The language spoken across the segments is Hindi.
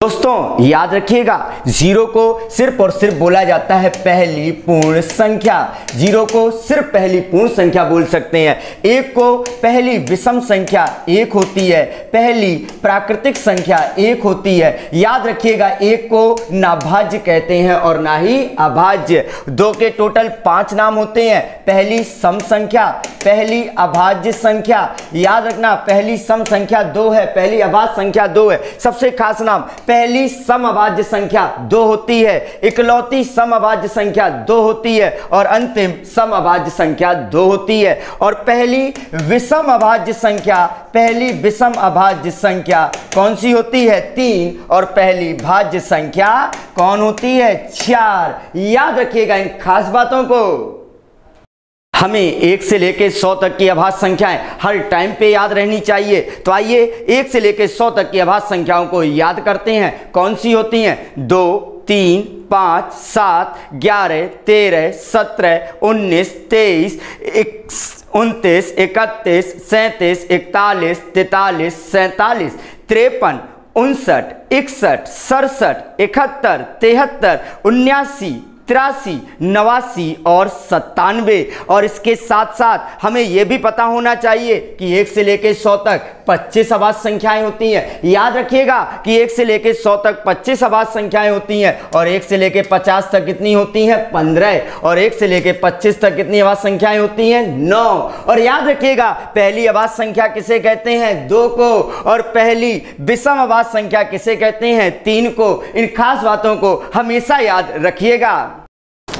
दोस्तों याद रखिएगा, जीरो को सिर्फ और सिर्फ बोला जाता है पहली पूर्ण संख्या। जीरो को सिर्फ पहली पूर्ण संख्या बोल सकते हैं। एक को पहली विषम संख्या एक होती है, पहली प्राकृतिक संख्या एक होती है। याद रखिएगा, एक को ना भाज्य कहते हैं और ना ही अभाज्य। दो के टोटल 5 नाम होते हैं। पहली सम संख्या, पहली अभाज्य संख्या। याद रखना, पहली सम संख्या 2 है, पहली अभाज्य संख्या 2 है। सबसे खास नाम, पहली समअभाज्य संख्या 2 होती है, इकलौती समअभाज्य संख्या 2 होती है और अंतिम समअभाज्य संख्या 2 होती है। और पहली विषम अभाज्य संख्या, पहली विषम अभाज्य संख्या कौन सी होती है? 3। और पहली भाज्य संख्या कौन होती है? 4। याद रखिएगा इन खास बातों को। हमें 1 से लेकर 100 तक की अभाज्य संख्याएं हर टाइम पे याद रहनी चाहिए। तो आइए 1 से लेकर 100 तक की अभाज्य संख्याओं को याद करते हैं। कौन सी होती हैं? 2, 3, 5, 7, 11, 13, 17, 19, 23, 29, 31, 37, 41, 43, 47, 53, 59, 61, 67, 71, 73, 79, 83, 89 और 97। और इसके साथ साथ हमें यह भी पता होना चाहिए कि 1 से लेकर 100 तक 25 अभाज्य संख्याएं होती हैं। याद रखिएगा कि 1 से लेकर 100 तक 25 अभाज्य संख्याएं होती हैं और 1 से लेकर 50 तक कितनी होती हैं? 15। और 1 से लेकर 25 तक कितनी अभाज्य संख्याएं होती हैं? 9। और याद रखिएगा, पहली अभाज्य संख्या किसे कहते हैं? 2 को। और पहली विषम अभाज्य संख्या किसे कहते हैं? 3 को। इन खास बातों को हमेशा याद रखिएगा।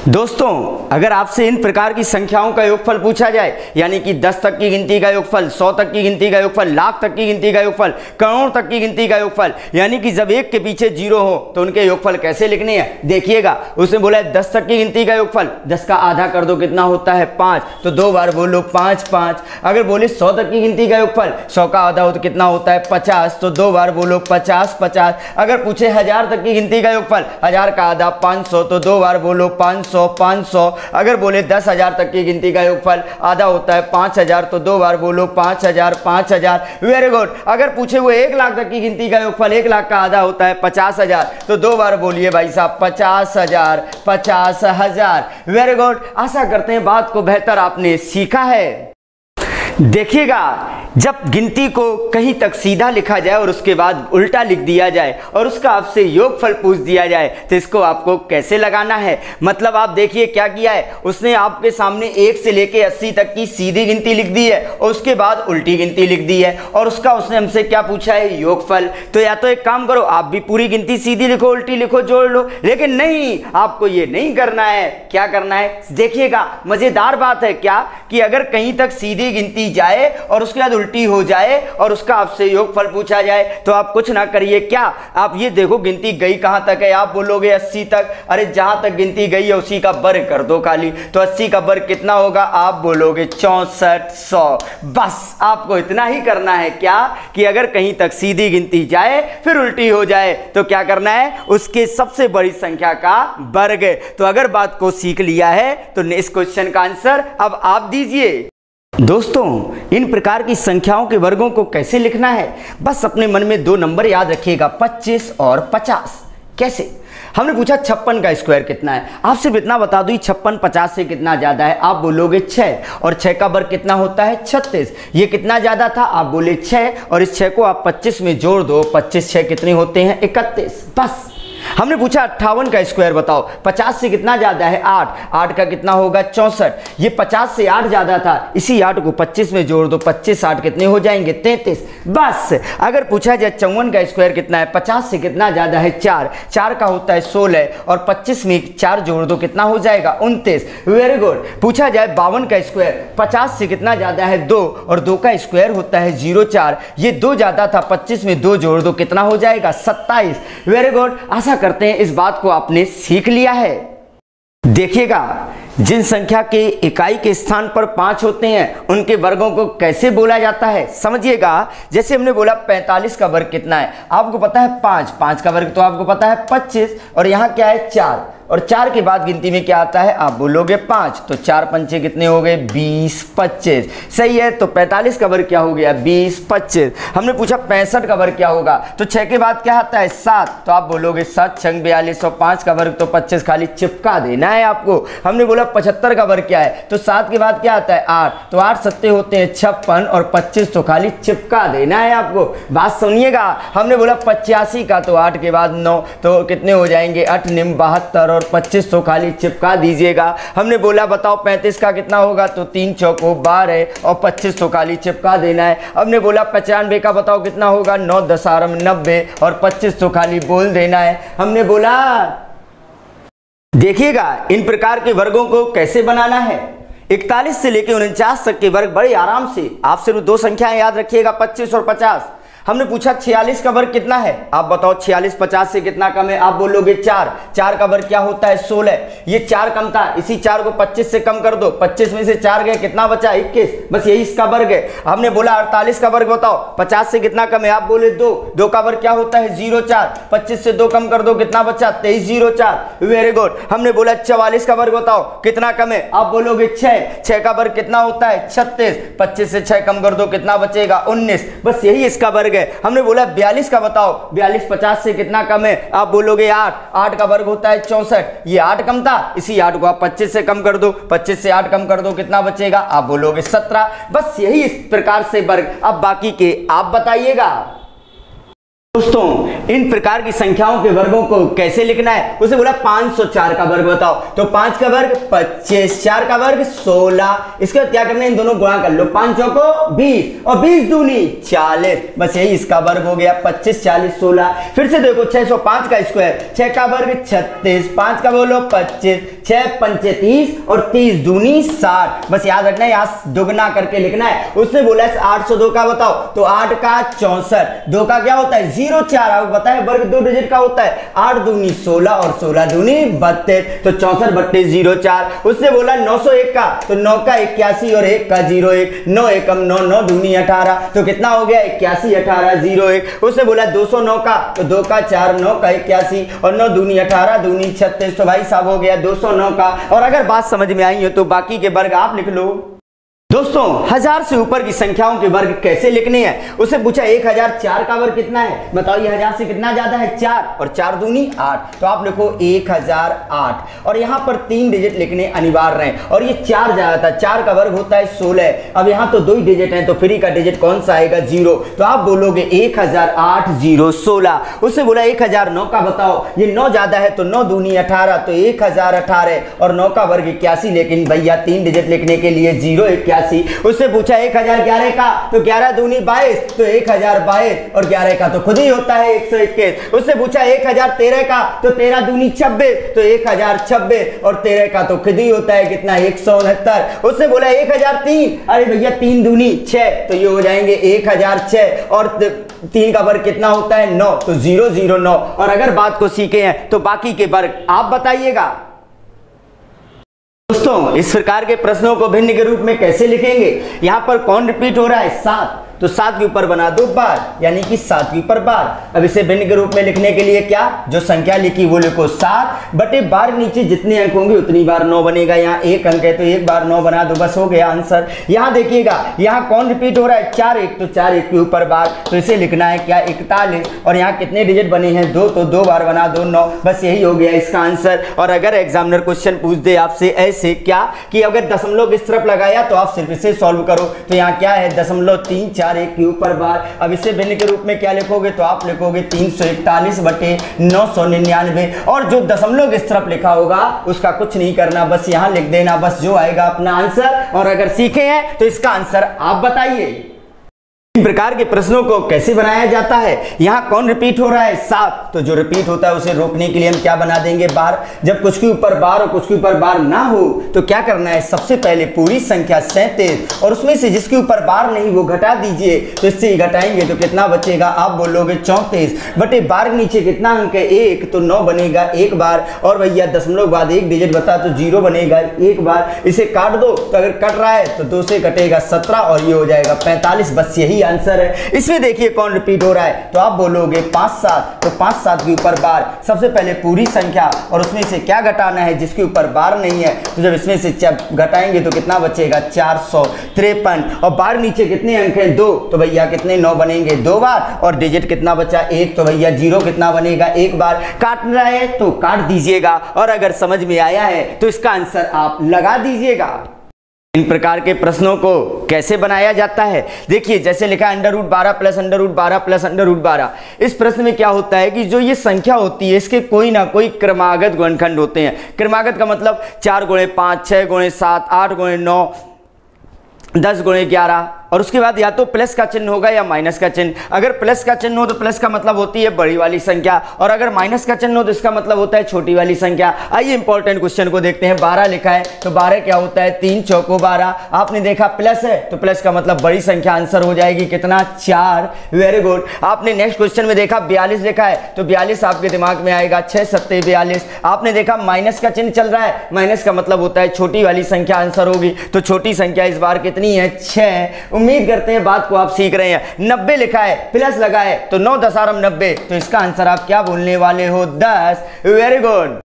दोस्तों, अगर आपसे इन प्रकार की संख्याओं का योगफल पूछा जाए, यानी कि 10 तक की गिनती का योगफल, 100 तक की गिनती का योगफल, लाख तक की गिनती का योगफल, करोड़ तक की गिनती का योगफल, यानी कि जब एक के पीछे 0 हो तो उनके योगफल कैसे लिखने हैं? देखिएगा, उसने बोला है 10 तक की गिनती का योगफल, 10 का आधा कर दो, कितना होता है? 5। तो 2 बार बोलो 5 5। अगर बोले 100 तक की गिनती का योगफल, 100 का आधा हो तो कितना होता है? 50। तो 2 बार बोलो 50 50। अगर पूछे 1000 तक की गिनती का योगफल, 1000 का आधा 500, तो 2 बार बोलो 500 500। अगर बोले 10,000 तक की गिनती का योगफल, आधा होता है 5000, तो 2 बार बोलो 5000 5000। Very good. अगर पूछे वो 1 लाख तक की गिनती का योगफल, 1 लाख का आधा होता है 50,000, तो 2 बार बोलिए भाई साहब 50,000 50,000। Very good. आशा करते हैं बात को बेहतर आपने सीखा है। देखिएगा, जब गिनती को कहीं तक सीधा लिखा जाए और उसके बाद उल्टा लिख दिया जाए और उसका आपसे योगफल पूछ दिया जाए तो इसको आपको कैसे लगाना है। मतलब आप देखिए क्या किया है, उसने आपके सामने 1 से लेके 80 तक की सीधी गिनती लिख दी है और उसके बाद उल्टी गिनती लिख दी है और उसका उसने हमसे क्या पूछा है? योगफल। तो या तो एक काम करो, आप भी पूरी गिनती सीधी लिखो, उल्टी लिखो, जोड़ लो, लेकिन नहीं, आपको ये नहीं करना है। क्या करना है? देखिएगा, मजेदार बात है क्या कि अगर कहीं तक सीधी गिनती जाए और उसके बाद उल्टी हो जाए और उसका आपसे योगफल पूछा जाए तो आप कुछ ना करिए। क्या आप ये देखो गिनती गई कहां तक है? आप बोलोगे 80 तक। अरे जहां तक गिनती गई है उसी का वर्ग कर दो खाली। तो 80 का वर्ग कितना होगा? आप बोलोगे 6400। बस आपको इतना ही करना है क्या कि अगर कहीं तक सीधी गिनती जाए फिर उल्टी हो जाए तो क्या करना है? उसके सबसे बड़ी संख्या का वर्ग। तो अगर बात को सीख लिया है तो इस क्वेश्चन का आंसर अब आप दीजिए। दोस्तों, इन प्रकार की संख्याओं के वर्गों को कैसे लिखना है? बस अपने मन में 2 नंबर याद रखिएगा, 25 और 50। कैसे? हमने पूछा 56 का स्क्वायर कितना है। आपसे इतना बता दूं 56 50 से कितना ज्यादा है? आप बोलोगे 6। और 6 का वर्ग कितना होता है? 36। ये कितना ज्यादा था? आप बोले 6। और इस 6 को आप 25 में जोड़ दो, 25 6 कितने होते हैं? 31। बस। हमने पूछा 58 का स्क्वायर बताओ, 50 से कितना ज्यादा है? 8। 8 का कितना होगा? 64। ये 50 से 8 ज्यादा था, इसी 8 को 25 में जोड़ दो, 25 8 कितने हो जाएंगे? 33। बस। अगर पूछा जाए 54 का स्क्वायर कितना है? 50 से कितना ज्यादा है? 4। 4 का होता है 16 और 25 में 4 जोड़ दो, कितना हो जाएगा? 29। Very good. पूछा जाए 52 का स्क्वायर, 50 से कितना ज्यादा है? 2 और 2 का स्क्वायर होता है 04। ये 2 ज्यादा था, 25 में 2 जोड़ दो, कितना हो जाएगा? 27। Very good. आशा करते हैं इस बात को आपने सीख लिया है। देखिएगा, जिन संख्या के इकाई के स्थान पर 5 होते हैं उनके वर्गों को कैसे बोला जाता है समझिएगा। जैसे हमने बोला 45 का वर्ग कितना है? आपको पता है 5। 5 का वर्ग तो आपको पता है 25 और यहाँ क्या है? 4। और 4 के बाद गिनती में क्या आता है, आप बोलोगे 5, तो 4 पंचे कितने हो गए, 20 25। सही है, तो 45 का वर्ग क्या हो गया, 20 25। हमने पूछा 65 का वर्ग क्या होगा, तो 6 के बाद क्या आता है, 7, तो आप बोलोगे 7 छंग 42, और 5 का वर्ग तो 25, खाली चिपका देना है आपको। हमने बोला 75 का वर्ग क्या है, तो 7 के बाद क्या आता है, 8, तो 8 सत्ते होते हैं 56, और 25 तो खाली चिपका देना है आपको। बात सुनिएगा, हमने बोला 85 का, तो 8 के बाद 9, तो कितने हो जाएंगे, 8 निम 72, और 25 तो खाली चिपका दीजिएगा। हमने बोला बताओ 35 का कितना होगा, तो 3 चौको 12, और 25 तो खाली चिपका देना है। हमने बोला 95 का बताओ कितना होगा, 9 दशारम 90, और 25 तो खाली बोल देना है। हमने बोला देखिएगा इन प्रकार के वर्गों को कैसे बनाना है। 41 से लेकर 49 तक के वर्ग बड़े आराम से, आप सिर्फ 2 संख्याएं याद रखिएगा, 25 और 50। हमने पूछा 46 का वर्ग कितना है, आप बताओ 46 50 से कितना कम है, आप बोलोगे 4, 4 का वर्ग क्या होता है, 16। ये 4 कम था, इसी 4 को 25 से कम कर दो, 25 में से 4 गए, कितना बचा, 21, बस यही इसका वर्ग है। हमने बोला 48 का वर्ग बताओ, 50 से कितना कम है, आप बोले 2, 2 का वर्ग क्या होता है, 0 4, 25 से 2 कम कर दो, कितना बचा, 23 0 4, वेरी गुड। हमने बोला 44 का वर्ग बताओ कितना कम है, आप बोलोगे 6, 6 का वर्ग कितना होता है, 36, 25 से 6 कम कर दो, कितना बचेगा, 19, बस यही इसका वर्ग। हमने बोला 42 का बताओ, 42 50 से कितना कम है, आप बोलोगे 8, 8 का वर्ग होता है 64, ये 8 कम था, इसी 8 को आप 25 से कम कर दो, 25 से 8 कम कर दो, कितना बचेगा, आप बोलोगे 17। बस यही इस प्रकार से वर्ग, अब बाकी के आप बताइएगा। दोस्तों इन प्रकार की संख्याओं के वर्गों को कैसे लिखना है, उसे बोला 504 का वर्ग बताओ, तो 5 का वर्ग 25, 4 का वर्ग 16, इसके बाद क्या करना है, इन दोनों गुणा कर लो, 5 चौको 20, और 20 दूनी 40, बस यही इसका वर्ग हो गया, 25 40 16। फिर से देखो 605 का स्क्वायर, 6 का वर्ग 36, 5 का बोलो 25, 6 पंचे 30, और 30 दूनी 60, बस याद रखना है यहाँ दुगना करके लिखना है। उसने बोला 802 का बताओ, तो 8 का 64, 2 का क्या होता है 0 4, आपको पता है वर्ग 2 डिजिट का होता है, 8 दूनी 16, और 16 दूनी 32, तो 64 बट्टे 0 4। उससे बोला 901 का, तो 9 का 81, और 1 का 01, 9 एकम 9, 9 दूनी 18, तो कितना हो गया 81 18 01। उससे बोला 209 का, तो 2 का 4, 9 का 81, और 9 दूनी 18 दूनी 36, तो भाई साहब हो गया 209 का। और अगर बात समझ में आई हो तो बाकी के वर्ग आप लिख लो। दोस्तों 1000 से ऊपर की संख्याओं के वर्ग कैसे लिखने हैं, उसे पूछा 1004 का वर्ग कितना है, बताओ ये 1000 से कितना ज्यादा है, 4, और 4 दूनी 8, तो आप लिखो 1008, और यहाँ पर 3 डिजिट लिखने अनिवार्य हैं, और ये 4 ज्यादा था, 4 का वर्ग होता है 16, अब यहाँ तो 2 ही डिजिट हैं, तो फ्री का डिजिट कौन सा आएगा 0, तो आप बोलोगे 1008 0 16। उससे बोला 1009 का बताओ, ये 9 ज्यादा है, तो 9 दूनी 18, तो 1018, और 9 का वर्ग 81, लेकिन भैया 3 डिजिट लिखने के लिए 0 81। उससे पूछा 1011 का, तो 11 दूनी 22, तो 1022, और 11 का तो खुद ही होता है 121। उससे पूछा 1013 का, तो 13 दूनी 26, तो 1026, और 13 का तो खुद ही होता है कितना 169। उससे बोला 1003, अरे भैया 3 दूनी 6, तो ये हो जाएंगे 1006, और 3 का वर्ग कितना होता है 9, तो 009। और अगर बात को सीखे हैं तो बाकी के वर्ग आप बताइएगा। दोस्तों इस प्रकार के प्रश्नों को भिन्न के रूप में कैसे लिखेंगे, यहां पर कौन रिपीट हो रहा है 7, तो 7 के ऊपर बना दो बार, यानी कि 7 के ऊपर बार। अब इसे भिन्न के रूप में लिखने के लिए क्या, जो संख्या लिखी वो लिखो 7 बटे बार, नीचे जितने अंक होंगे उतनी बार 9 बनेगा। यहाँ 1 अंक है तो 1 बार 9 बना दो, बस हो गया आंसर। यहाँ देखिएगा यहाँ कौन रिपीट हो रहा है 4 1, तो 4 1 के ऊपर बार, तो इसे लिखना है क्या 41, और यहाँ कितने डिजिट बने हैं 2, तो 2 बार बना दो 9, बस यही हो गया इसका आंसर। और अगर एग्जामिनर क्वेश्चन पूछ दे आपसे ऐसे क्या कि अगर दशमलव इस तरफ लगाया तो आप सिर्फ इसे सॉल्व करो, तो यहाँ क्या है 0.341 के ऊपर बार। अब इसे भिन्न के रूप में क्या लिखोगे, तो आप लिखोगे 341 बटे 999, और जो दशमलव इस तरफ लिखा होगा उसका कुछ नहीं करना, बस यहाँ लिख देना, बस जो आएगा अपना आंसर। और अगर सीखे हैं तो इसका आंसर आप बताइए। इन प्रकार के प्रश्नों को कैसे बनाया जाता है, यहाँ कौन रिपीट हो रहा है 7, तो जो रिपीट होता है उसे रोकने के लिए हम क्या बना देंगे बार। जब कुछ के ऊपर बार और कुछ के ऊपर बार ना हो तो क्या करना है, सबसे पहले पूरी संख्या 37 और उसमें से जिसके ऊपर बार नहीं वो घटा दीजिए, तो इससे ही घटाएंगे तो कितना बचेगा, आप बोलोगे 34 बटे बार नीचे कितना अंक है 1, तो 9 बनेगा 1 बार, और भैया दशमलव बाद 1 डिजिट बता तो 0 बनेगा 1 बार। इसे काट दो, तो अगर कट रहा है तो 2 से कटेगा 17 और ये हो जाएगा 45, बस यही आंसर है। इसमें देखिए कौन रिपीट हो रहा है, तो आप बोलोगे 5 7, तो 5 7 के ऊपर बार, सबसे पहले पूरी संख्या और उसमें से क्या घटाना है जिसके ऊपर बार नहीं है, तो जब इसमें से घटाएंगे तो कितना बचेगा 453, और बार नीचे कितने अंक हैं 2, तो भैया कितने 9 बनेंगे 2 बार, और डिजिट कितना बचा 1, तो भैया 0 कितना बनेगा 1 बार। काटना है तो काट दीजिएगा, और अगर समझ में आया है तो इसका आंसर आप लगा दीजिएगा। इन प्रकार के प्रश्नों को कैसे बनाया जाता है, देखिए जैसे लिखा है √12 प्लस √12 प्लस √12। इस प्रश्न में क्या होता है कि जो ये संख्या होती है इसके कोई ना कोई क्रमागत गुणनखंड होते हैं। क्रमागत का मतलब 4 × 5, 6 × 7, 8 × 9, 10 × 11, और उसके बाद या तो प्लस का चिन्ह होगा या माइनस का चिन्ह। अगर प्लस का चिन्ह हो तो प्लस का मतलब होती है बड़ी वाली संख्या, और अगर माइनस का चिन्ह हो तो इसका मतलब होता है छोटी वाली संख्या। आइए इंपॉर्टेंट क्वेश्चन को देखते हैं। 12 लिखा है, तो 12 क्या होता है 3 चौको 12। आपने देखा प्लस है तो प्लस का मतलब बड़ी संख्या, आंसर हो जाएगी कितना 4। Very good. आपने नेक्स्ट क्वेश्चन में देखा 42 लिखा है, तो 42 आपके दिमाग में आएगा 6 7 42। आपने देखा माइनस का चिन्ह चल रहा है, माइनस का मतलब होता है छोटी वाली संख्या, आंसर होगी, तो छोटी संख्या इस बार कितनी है 6। उम्मीद करते हैं बात को आप सीख रहे हैं। 90 लिखा है, प्लस लगा है, तो 9 10 90, तो इसका आंसर आप क्या बोलने वाले हो 10। Very good.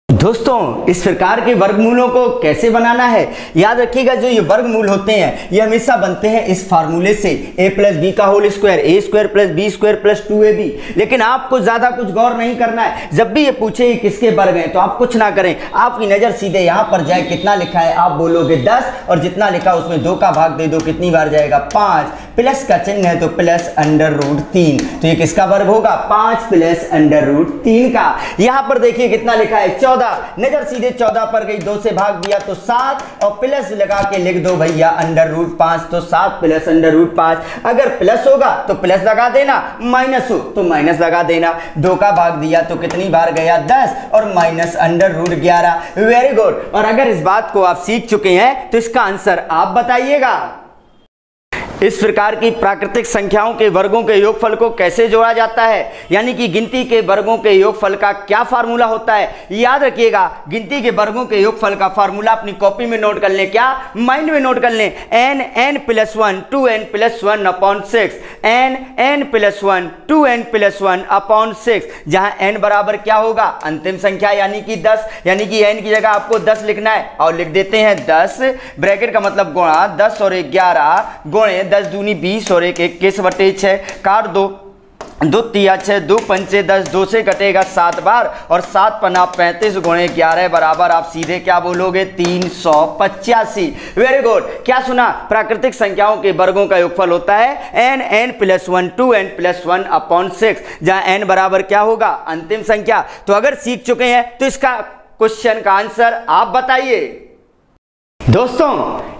दोस्तों इस प्रकार के वर्गमूलों को कैसे बनाना है, याद रखिएगा जो ये वर्गमूल होते हैं ये हमेशा बनते हैं इस फार्मूले से, a + b का whole square, a² + b² + 2ab। लेकिन आपको ज्यादा कुछ गौर नहीं करना है। जब भी ये पूछे ये किसके वर्ग हैं तो आप कुछ ना करें, आपकी नजर सीधे यहाँ पर जाए, कितना लिखा है आप बोलोगे 10, और जितना लिखा उसमें 2 का भाग दे दो, कितनी बार जाएगा 5। प्लस का चिन्ह है तो प्लस √3, तो ये किसका वर्ग होगा 5 + √3 का। यहाँ पर देखिए कितना लिखा है 14, नजर सीधे 14 पर गई, 2 से भाग दिया तो 7, और प्लस लगा के लिख दो भैया √5, तो 7 + √5। अगर प्लस होगा तो प्लस लगा देना, माइनस हो तो माइनस लगा देना। 2 का भाग दिया तो कितनी बार गया 10, और माइनस √11। Very good. और अगर इस बात को आप सीख चुके हैं तो इसका आंसर आप बताइएगा। इस प्रकार की प्राकृतिक संख्याओं के वर्गों के योगफल को कैसे जोड़ा जाता है, यानी कि गिनती के वर्गों के योगफल का क्या फार्मूला होता है, याद रखिएगा। गिनती के वर्गों के योगफल का फार्मूला अपनी कॉपी में नोट कर लें, क्या माइंड में नोट कर लें, n + 1 2n + 1/6, n + 1 2n + 1/6, जहां n बराबर क्या होगा अंतिम संख्या यानी कि 10, यानी कि n की जगह आपको 10 लिखना है, और लिख देते हैं 10 ब्रैकेट का मतलब गुणा 10 और 11 गुणे 10 दूनी 20 और 1 21/6, काट दो, 2 तिया 6, 2 पंचे 10, 2 से कटेगा 7 बार, और 7 पन्ना 35 गुणे 11 बराबर आप सीधे क्या बोलोगे 385। Very good. क्या सुना, प्राकृतिक संख्याओं के वर्गों का योगफल होता है n + 1 2n + 1/6, जहां n बराबर क्या होगा अंतिम संख्या। तो अगर सीख चुके हैं तो इसका क्वेश्चन का आंसर आप बताइए। दोस्तों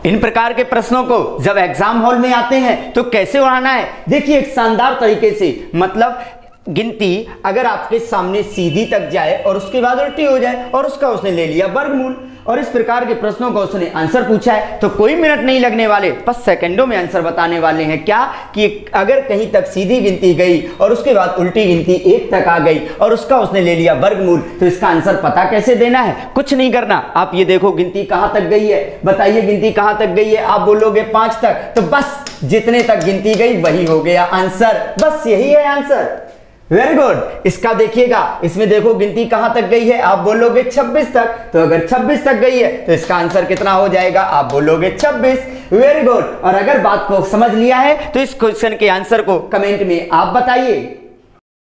इन प्रकार के प्रश्नों को जब एग्जाम हॉल में आते हैं तो कैसे उड़ाना है, देखिए एक शानदार तरीके से, मतलब गिनती अगर आपके सामने सीधी तक जाए और उसके बाद उल्टी हो जाए, और उसका उसने ले लिया वर्गमूल, और इस प्रकार के प्रश्नों का उसने आंसर पूछा है, तो कोई मिनट नहीं लगने वाले, बस सेकंडों में आंसर बताने वाले हैं। क्या कि अगर कहीं तक सीधी गिनती गई और उसके बाद उल्टी गिनती 1 तक आ गई और उसका उसने ले लिया वर्गमूल, तो इसका आंसर पता कैसे देना है, कुछ नहीं करना। आप ये देखो गिनती कहां तक गई है, बताइए गिनती कहां तक गई है, आप बोलोगे 5 तक, तो बस जितने तक गिनती गई वही हो गया आंसर, बस यही है आंसर। Very good. इसका देखिएगा, इसमें देखो गिनती कहां तक गई है, आप बोलोगे 26 तक, तो अगर 26 तक गई है तो इसका आंसर कितना हो जाएगा, आप बोलोगे 26। Very good. और अगर बात को समझ लिया है तो इस क्वेश्चन के आंसर को कमेंट में आप बताइए।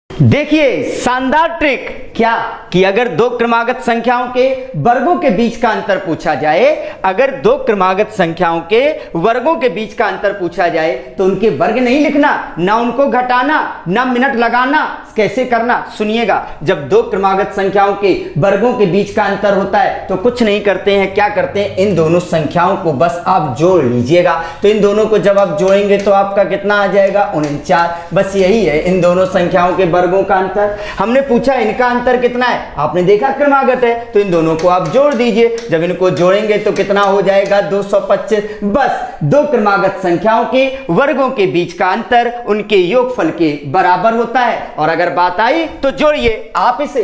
देखिए शानदार ट्रिक, क्या कि अगर 2 क्रमागत संख्याओं के वर्गों के बीच का अंतर पूछा जाए, अगर 2 क्रमागत संख्याओं के वर्गों के बीच का अंतर पूछा जाए तो उनके वर्ग नहीं लिखना, ना उनको घटाना, ना मिनट लगाना। कैसे करना सुनिएगा। जब 2 क्रमागत संख्याओं के वर्गों के बीच का अंतर होता है तो कुछ नहीं करते हैं, क्या करते हैं, इन दोनों संख्याओं को बस आप जोड़ लीजिएगा। तो इन दोनों को जब आप जोड़ेंगे तो आपका कितना आ जाएगा 49। बस यही है इन दोनों संख्याओं के वर्गों का अंतर। हमने पूछा इनका अंतर कितना है, आपने देखा क्रमागत है, तो इन दोनों को आप जोड़ दीजिए। जब इनको जोड़ेंगे तो कितना हो जाएगा 225। बस 2 क्रमागत संख्याओं के वर्गों के बीच का अंतर उनके योगफल के बराबर होता है। और अगर बात आई तो जोड़िए आप इसे।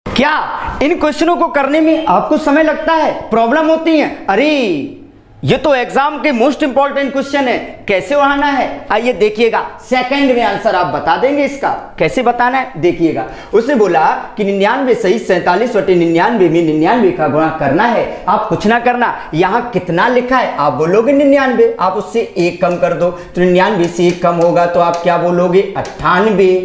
क्या इन क्वेश्चनों को करने में आपको समय लगता है, प्रॉब्लम होती है? अरे ये तो एग्जाम के मोस्ट इंपॉर्टेंट क्वेश्चन है, कैसे उड़ाना है आइए देखिएगा। सेकंड में आंसर आप बता देंगे, इसका कैसे बताना है देखिएगा। उसने बोला कि 99 सही 47/99 में 99 का गुणा करना है। आप कुछ ना करना, यहां कितना लिखा है आप बोलोगे 99, आप उससे एक कम कर दो तो 99 से एक कम होगा तो आप क्या बोलोगे 98,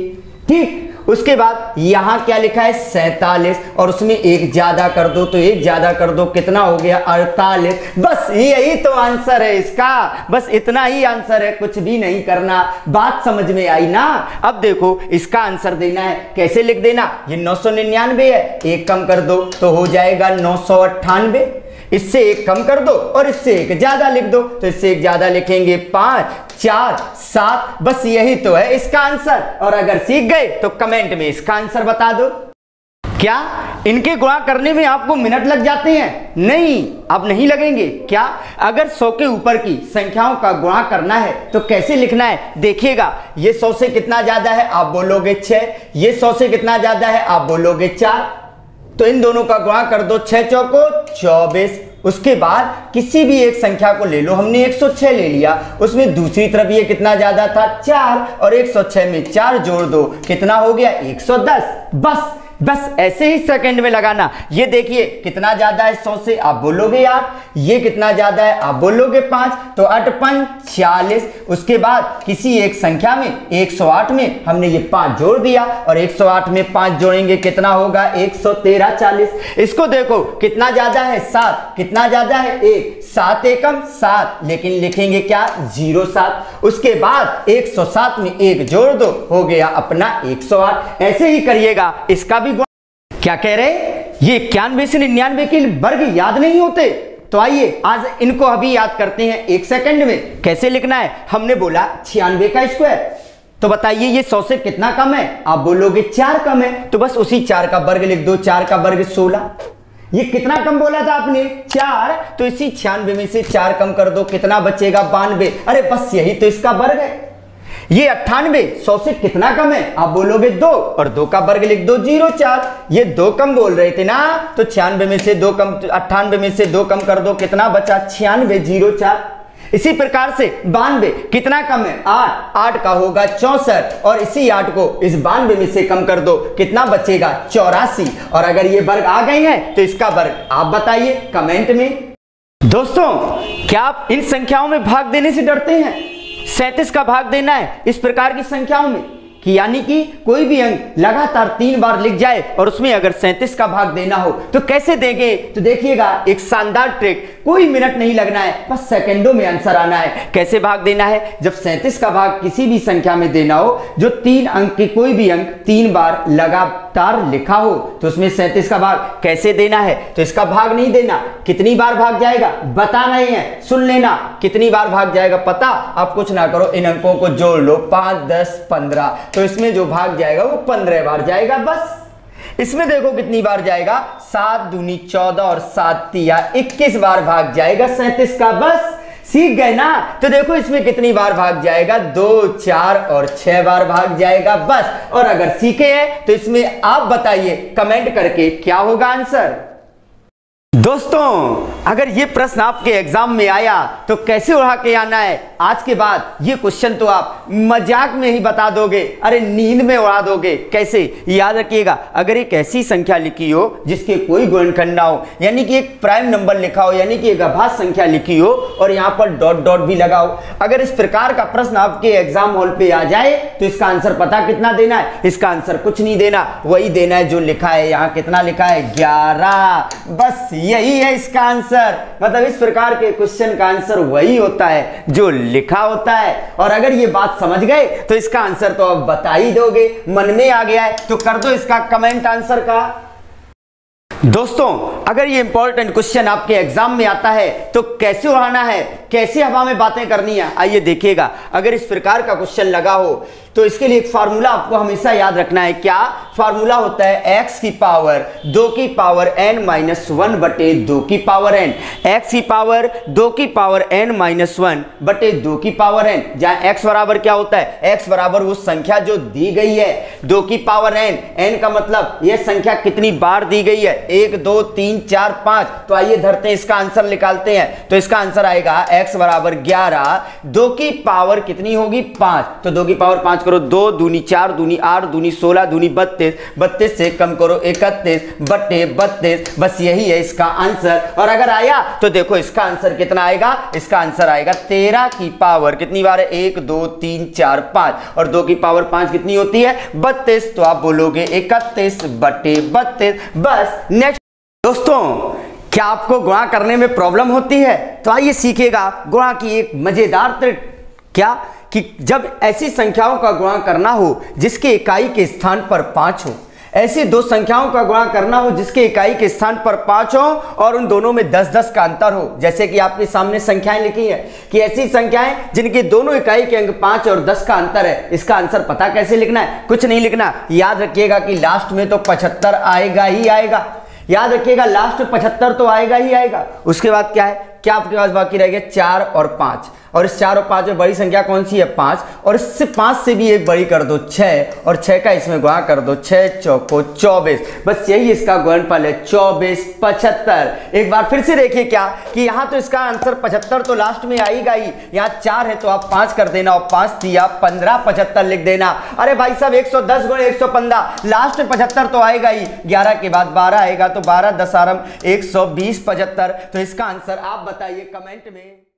ठीक। उसके बाद यहां क्या लिखा है 47 और उसमें एक ज्यादा कर दो तो एक ज्यादा कर दो कितना हो गया 48। बस यही तो आंसर है इसका, बस इतना ही आंसर है, कुछ भी नहीं करना। बात समझ में आई ना। अब देखो इसका आंसर देना है, कैसे लिख देना, ये 999 है, एक कम कर दो तो हो जाएगा 998, इससे एक कम कर दो और इससे एक ज्यादा लिख दो तो इससे एक ज्यादा लिखेंगे 5 4 7, बस यही तो है इसका आंसर। और अगर सीख गए तो कमेंट में इसका आंसर बता दो। क्या इनके गुणा करने में आपको मिनट लग जाते हैं? नहीं, अब नहीं लगेंगे। क्या अगर 100 के ऊपर की संख्याओं का गुणा करना है तो कैसे लिखना है देखिएगा। ये 100 से कितना ज्यादा है आप बोलोगे 6, ये 100 से कितना ज्यादा है आप बोलोगे 4, तो इन दोनों का गुणा कर दो 6 चौको 24। उसके बाद किसी भी एक संख्या को ले लो, हमने 106 ले लिया, उसमें दूसरी तरफ ये कितना ज्यादा था 4 और 106 में 4 जोड़ दो कितना हो गया 110। बस ऐसे ही सेकंड में लगाना। ये देखिए कितना ज्यादा है 100 से आप बोलोगे 8, ये कितना ज्यादा है आप बोलोगे 5, तो 8 5 40। उसके बाद किसी एक संख्या में 108 में हमने ये 5 जोड़ दिया और 108 में 5 जोड़ेंगे कितना होगा 113 40। इसको देखो कितना ज्यादा है 7, कितना ज्यादा है 1, 7 एकम 7, लेकिन लिखेंगे क्या 07। उसके बाद 107 में 1 जोड़ दो हो गया अपना 108। ऐसे ही करिएगा इसका भी। क्या कह रहे, ये 91 से 99 के वर्ग याद नहीं होते? तो आइए आज इनको अभी याद करते हैं एक सेकंड में। कैसे लिखना है, हमने बोला 96 का स्क्वायर, तो बताइए ये 100 से कितना कम है आप बोलोगे 4 कम है, तो बस उसी 4 का वर्ग लिख दो, 4 का वर्ग 16। ये कितना कम बोला था आपने 4, तो इसी 96 में से 4 कम कर दो कितना बचेगा 92। अरे बस यही तो इसका वर्ग है। ये 98 100 से कितना कम है आप बोलोगे 2 और 2 का वर्ग लिख दो 04। ये 2 कम बोल रहे थे ना, तो 96 में से 2 कम, 98 में से 2 कम कर दो कितना बचा 96 04। इसी प्रकार से 92 कितना कम है 8, 8 का होगा 64 और इसी 8 को इस 92 में से कम कर दो कितना बचेगा 84। और अगर ये वर्ग आ गए हैं तो इसका वर्ग आप बताइए कमेंट में। दोस्तों क्या आप इन संख्याओं में भाग देने से डरते हैं? 37 का भाग देना है इस प्रकार की संख्याओं में कि यानी कि कोई भी अंक लगातार 3 बार लिख जाए और उसमें अगर 37 का भाग देना हो तो कैसे देंगे? तो देखिएगा एक शानदार ट्रिक, कोई मिनट नहीं लगना है, बस सेकंडों में आंसर आना है। कैसे भाग देना है, जब 37 का भाग किसी भी संख्या में देना हो जो 3 अंक के कोई भी अंक 3 बार लगातार लिखा हो तो उसमें 37 का भाग कैसे देना है। तो इसका भाग नहीं देना, कितनी बार भाग जाएगा बता नहीं है, सुन लेना कितनी बार भाग जाएगा पता। आप कुछ ना करो, इन अंकों को जोड़ लो 5 10 15, तो इसमें जो भाग जाएगा वो 15 बार जाएगा। बस इसमें देखो कितनी बार जाएगा 7 दूनी 14 और 7 तिया 21 बार भाग जाएगा 37 का। बस सीख गए ना, तो देखो इसमें कितनी बार भाग जाएगा 2 4 और 6 बार भाग जाएगा बस। और अगर सीखे हैं तो इसमें आप बताइए कमेंट करके क्या होगा आंसर। दोस्तों अगर ये प्रश्न आपके एग्जाम में आया तो कैसे उड़ा के आना है, आज के बाद ये क्वेश्चन तो आप मजाक में ही बता दोगे, अरे नींद में उड़ा दोगे। कैसे, याद रखिएगा अगर एक ऐसी संख्या लिखी हो जिसके कोई गुणनखंड ना हो, यानी कि एक प्राइम नंबर लिखा हो, यानी कि एक अभाज्य संख्या लिखी हो और यहां पर डॉट डॉट भी लगा हो, अगर इस प्रकार का प्रश्न आपके एग्जाम हॉल पे आ जाए तो इसका आंसर पता कितना देना है? इसका आंसर कुछ नहीं देना, वही देना है जो लिखा है। यहां कितना लिखा है 11, बस यही है इसका आंसर। मतलब इस प्रकार के क्वेश्चन का आंसर वही होता है जो लिखा होता है। और अगर ये बात समझ गए तो इसका आंसर तो आप बता ही दोगे, मन में आ गया है तो कर दो इसका कमेंट आंसर का। दोस्तों अगर ये इंपॉर्टेंट क्वेश्चन आपके एग्जाम में आता है तो कैसे उड़ाना है, कैसे हवा में बातें करनी है, आइए देखिएगा। अगर इस प्रकार का क्वेश्चन लगा हो तो इसके लिए एक फार्मूला आपको हमेशा याद रखना है। क्या फार्मूला होता है? x की पावर 2 की पावर n माइनस 1 बटे 2 की पावर n। x की पावर 2 की पावर n माइनस 1 बटे 2 की पावर n, जहां x बराबर क्या होता है? x बराबर वो संख्या जो दी गई है 2 की पावर n। n का मतलब यह संख्या कितनी बार दी गई है? 1 2 3 4 5। तो आइए धरते हैं, इसका आंसर निकालते हैं। तो इसका आंसर आएगा x बराबर 11, 2 की पावर कितनी होगी? 5। तो 2 की पावर 5 करो, 2 दूनी 4 दूनी 8 दूनी 16 दूनी 32, 32 से कम करो 31 बटे 32। बस यही है इसका आंसर। और अगर आया तो देखो इसका आंसर कितना आएगा? इसका आंसर आएगा 13 की पावर कितनी बार है? 1 2 3 4 5, और 2 की पावर 5 कितनी होती है? 32। तो आप बोलोगे 31 बटे 32। बस नेक्स्ट दोस्तों, क्या आपको गुणा करने में प्रॉब्लम होती है? तो आइए सीखेगा गुणा की एक मजेदार ट्रिक। क्या कि जब ऐसी संख्याओं का गुणा करना हो जिसके इकाई के स्थान पर 5 हो, ऐसी दो संख्याओं का गुणा करना हो जिसके इकाई के स्थान पर 5 हो और उन दोनों में 10-10 का अंतर हो। जैसे कि आपके सामने संख्याएं लिखी है कि ऐसी संख्याएं जिनके दोनों इकाई के अंक 5 और 10 का अंतर है। इसका आंसर पता कैसे लिखना है? कुछ नहीं लिखना, याद रखिएगा कि लास्ट में तो 75 आएगा ही आएगा। याद रखिएगा लास्ट में 75 तो आएगा ही आएगा। उसके बाद क्या है? क्या आपके पास बाकी रह गया? 4 और 5, और इस 4 और 5 में बड़ी संख्या कौन सी है? 5, और इससे 5 से भी एक बड़ी कर दो 6, और 6 का इसमें गुणा कर दो, 6 चौको 24। बस यही इसका गुणनफल है 24 75। एक बार फिर से देखिए क्या कि यहाँ तो इसका आंसर 75 तो लास्ट में आएगा ही। यहाँ 4 है तो आप 5 कर देना, और 5 दिया 15 75 लिख देना। अरे भाई साहब 110 गुणे 115, लास्ट में 75 तो आएगा ही। 11 के बाद 12 आएगा तो 12 10 120 75। तो इसका आंसर आप बताइए कमेंट में।